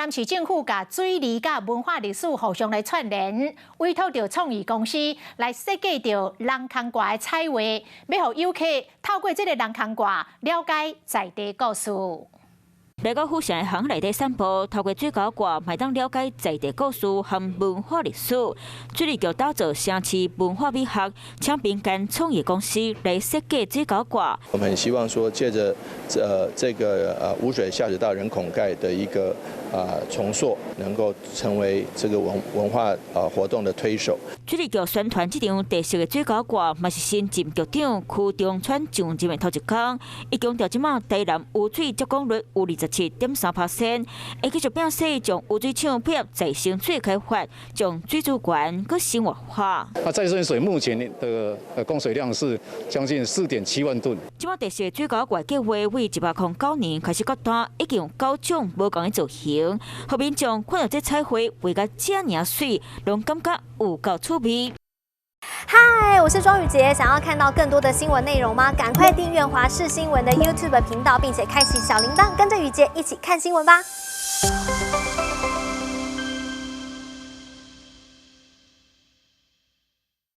南市政府甲水利甲文化历史互相来串联，委托着创意公司来设计着人空挂的彩画，要互游客透过这个人空挂了解在地故事。来到府城的巷内底散步，透过水沟挂，卖当了解在地故事和文化历史。水利局打造城市文化美学，请民间创意公司来设计水沟挂。我们很希望说，借着这个污水下水道人孔盖的一个重塑，能够成为这个文化活动的推手。水利局宣传这张特色的水沟挂，嘛是新任局长区中川上任的头一天。伊强调，即马台南污水接管率有27.3%，会继续摒洗将污水厂配合再生水开发，将水资源搁生活化。再生水目前的供水量是将近4.7万吨。即马特色水沟挂计划为1809年开始决单，已经有9种无同的造型，互民众看到这彩绘画甲这尔水，拢感觉有够趣味。嗨，我是庄宇杰，想要看到更多的新闻内容吗？赶快订阅华视新闻的 YouTube 频道，并且开启小铃铛，跟着宇杰一起看新闻吧。